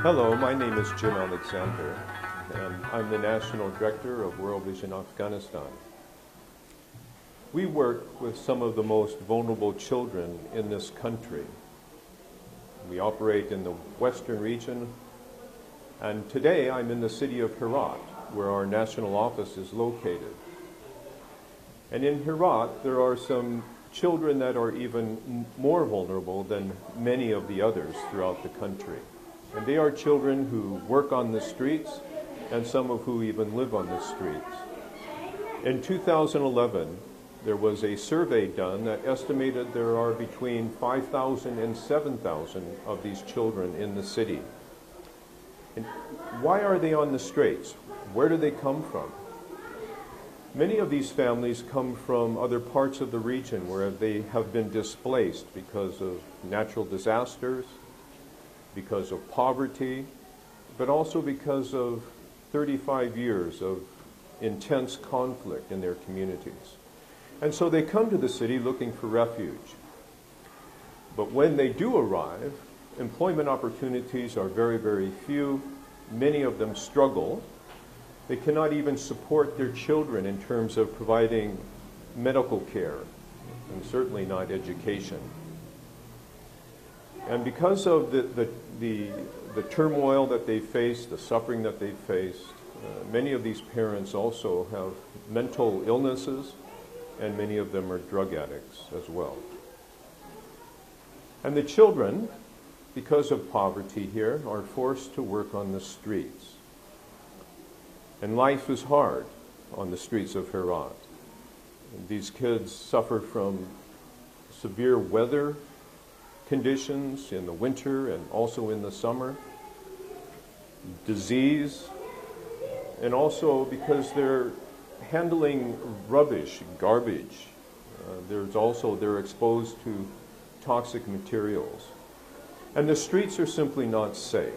Hello, my name is Jim Alexander, and I'm the National Director of World Vision Afghanistan. We work with some of the most vulnerable children in this country. We operate in the Western region, and today I'm in the city of Herat, where our national office is located. And in Herat, there are some children that are even more vulnerable than many of the others throughout the country. And they are children who work on the streets, and some of who even live on the streets. In 2011, there was a survey done that estimated there are between 5,000 and 7,000 of these children in the city. And why are they on the streets? Where do they come from? Many of these families come from other parts of the region where they have been displaced because of natural disasters, because of poverty, but also because of 35 years of intense conflict in their communities. And so they come to the city looking for refuge. But when they do arrive, employment opportunities are very, very few. Many of them struggle. They cannot even support their children in terms of providing medical care, and certainly not education. And because of the turmoil that they face, the suffering that they faced, many of these parents also have mental illnesses, and many of them are drug addicts as well. And the children, because of poverty here, are forced to work on the streets. And life is hard on the streets of Herat. And these kids suffer from severe weather conditions in the winter and also in the summer, disease, and also because they're handling rubbish, garbage. They're exposed to toxic materials. And the streets are simply not safe.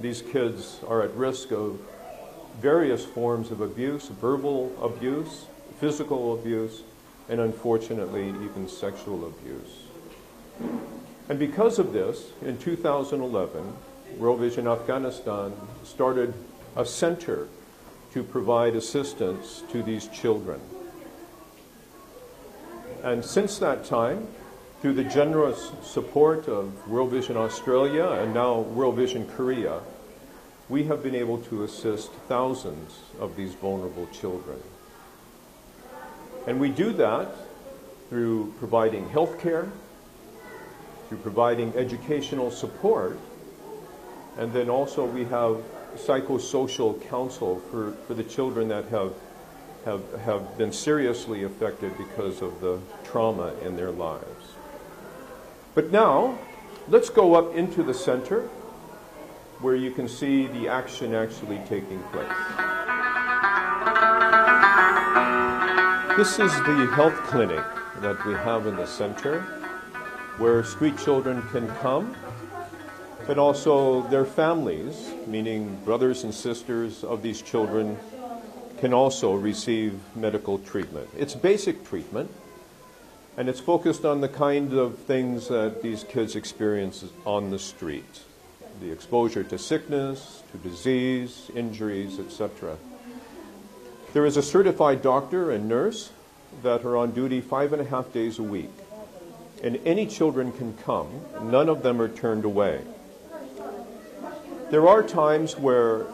These kids are at risk of various forms of abuse, verbal abuse, physical abuse, and unfortunately even sexual abuse. And because of this, in 2011, World Vision Afghanistan started a center to provide assistance to these children. And since that time, through the generous support of World Vision Australia and now World Vision Korea, we have been able to assist thousands of these vulnerable children. And we do that through providing health care, through providing educational support, and then also we have psychosocial counsel for the children that have been seriously affected because of the trauma in their lives. But now, let's go up into the center where you can see the action actually taking place. This is the health clinic that we have in the center, where street children can come, but also their families, meaning brothers and sisters of these children, can also receive medical treatment. It's basic treatment, and it's focused on the kind of things that these kids experience on the street. The exposure to sickness, to disease, injuries, etc. There is a certified doctor and nurse that are on duty 5.5 days a week. And any children can come. None of them are turned away. There are times where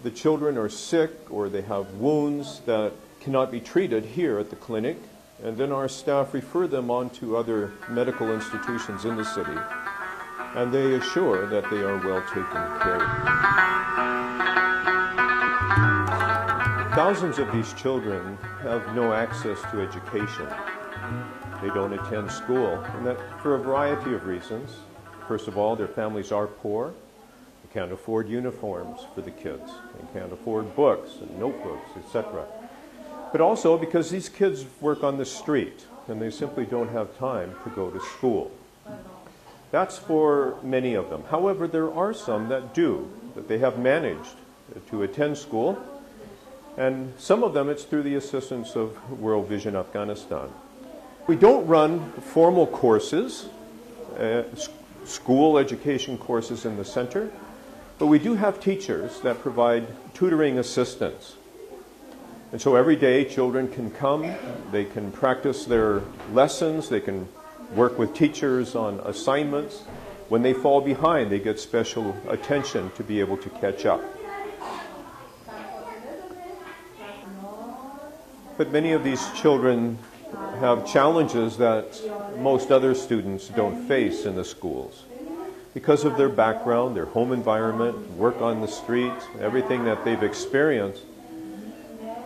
the children are sick or they have wounds that cannot be treated here at the clinic, and then our staff refer them on to other medical institutions in the city, and they assure that they are well taken care of. Thousands of these children have no access to education. They don't attend school, and that for a variety of reasons. First of all, their families are poor. They can't afford uniforms for the kids. They can't afford books and notebooks, etc. But also because these kids work on the street, and they simply don't have time to go to school. That's for many of them. However, there are some that do, that they have managed to attend school, and some of them it's through the assistance of World Vision Afghanistan. We don't run formal courses. school education courses in the center, but we do have teachers that provide tutoring assistance. And so every day children can come, they can practice their lessons, they can work with teachers on assignments. When they fall behind, they get special attention to be able to catch up. But many of these children have challenges that most other students don't face in the schools because of their background, their home environment, work on the street, everything that they've experienced.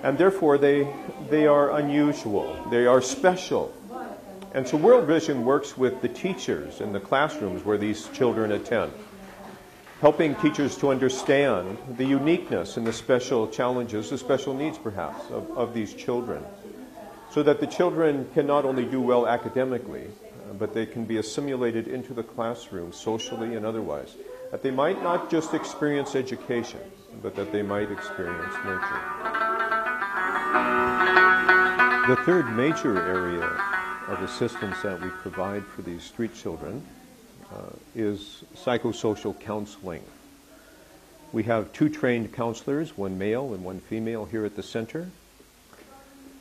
And therefore they are unusual, they are special. And so World Vision works with the teachers in the classrooms where these children attend, helping teachers to understand the uniqueness and the special challenges, the special needs perhaps, of these children, so that the children can not only do well academically, but they can be assimilated into the classroom socially and otherwise. That they might not just experience education, but that they might experience nurture. The third major area of assistance that we provide for these street children is psychosocial counseling. We have 2 trained counselors, one male and one female, here at the center.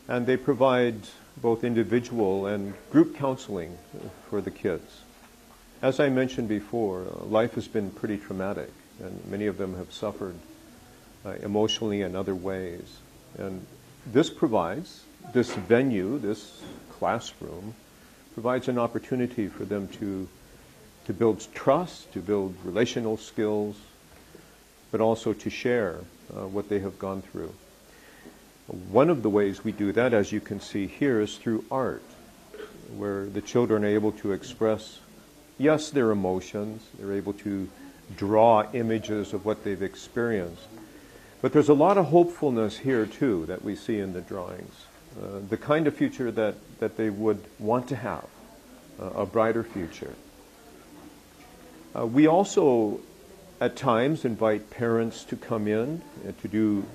And they provide both individual and group counseling for the kids. As I mentioned before, life has been pretty traumatic, and many of them have suffered emotionally in other ways. And this venue, this classroom, provides an opportunity for them to build trust, to build relational skills, but also to share what they have gone through. One of the ways we do that, as you can see here, is through art, where the children are able to express, yes, their emotions, they're able to draw images of what they've experienced. But there's a lot of hopefulness here, too, that we see in the drawings. The kind of future that they would want to have, a brighter future. We also, at times, invite parents to come in and to do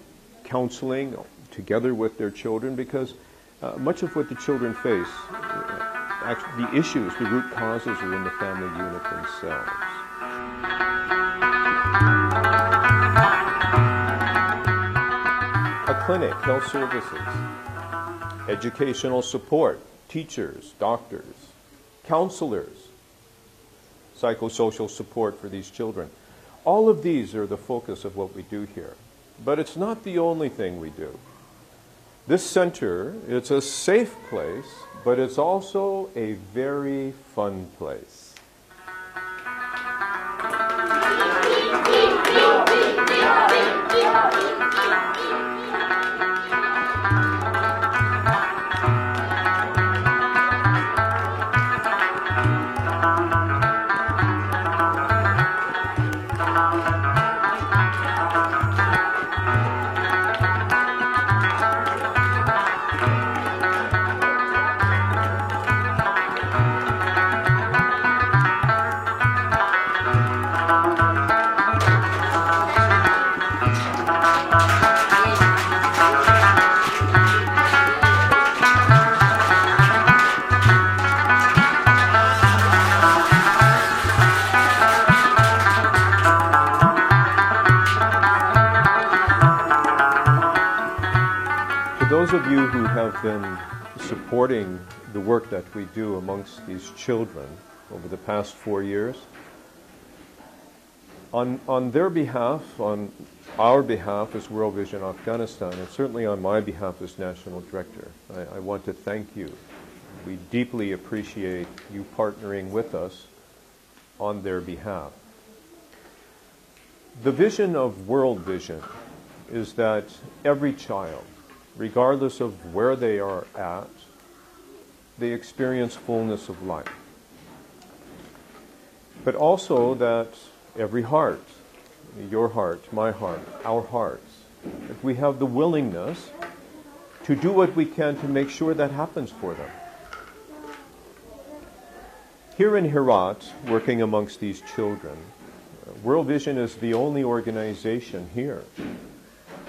counseling together with their children, because much of what the children face, actually the issues, the root causes are in the family unit themselves. A clinic, health services, educational support, teachers, doctors, counselors, psychosocial support for these children. All of these are the focus of what we do here. But it's not the only thing we do. This center, it's a safe place, but it's also a very fun place. Those of you who have been supporting the work that we do amongst these children over the past 4 years, on their behalf, on our behalf as World Vision Afghanistan, and certainly on my behalf as National Director, I want to thank you. We deeply appreciate you partnering with us on their behalf. The vision of World Vision is that every child, regardless of where they are at, they experience fullness of life. But also that every heart, your heart, my heart, our hearts, that we have the willingness to do what we can to make sure that happens for them. Here in Herat, working amongst these children, World Vision is the only organization here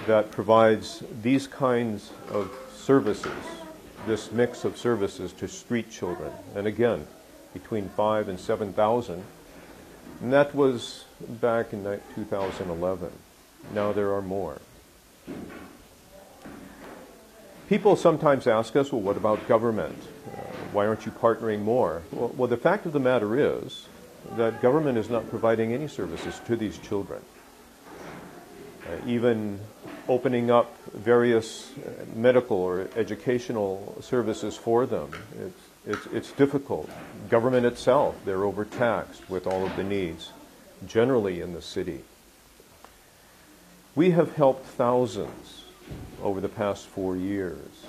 that provides these kinds of services, this mix of services to street children. And again, between 5,000 and 7,000 And that was back in 2011. Now there are more. People sometimes ask us, well, what about government? Why aren't you partnering more? Well, the fact of the matter is that government is not providing any services to these children. Even opening up various medical or educational services for them, it's difficult. Government itself, they're overtaxed with all of the needs, generally in the city. We have helped thousands over the past 4 years,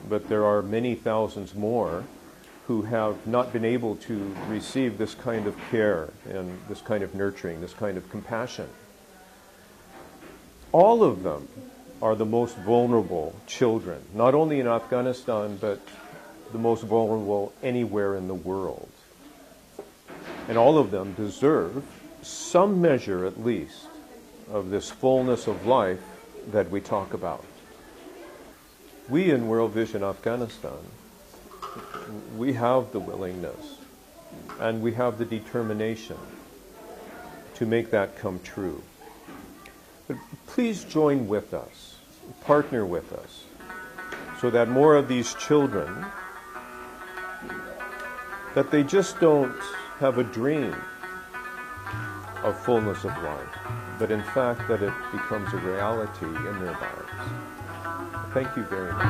but there are many thousands more who have not been able to receive this kind of care and this kind of nurturing, this kind of compassion. All of them are the most vulnerable children, not only in Afghanistan, but the most vulnerable anywhere in the world. And all of them deserve some measure, at least, of this fullness of life that we talk about. We in World Vision Afghanistan, we have the willingness and we have the determination to make that come true. But please join with us, partner with us, so that more of these children, that they just don't have a dream of fullness of life, but in fact that it becomes a reality in their lives. Thank you very much.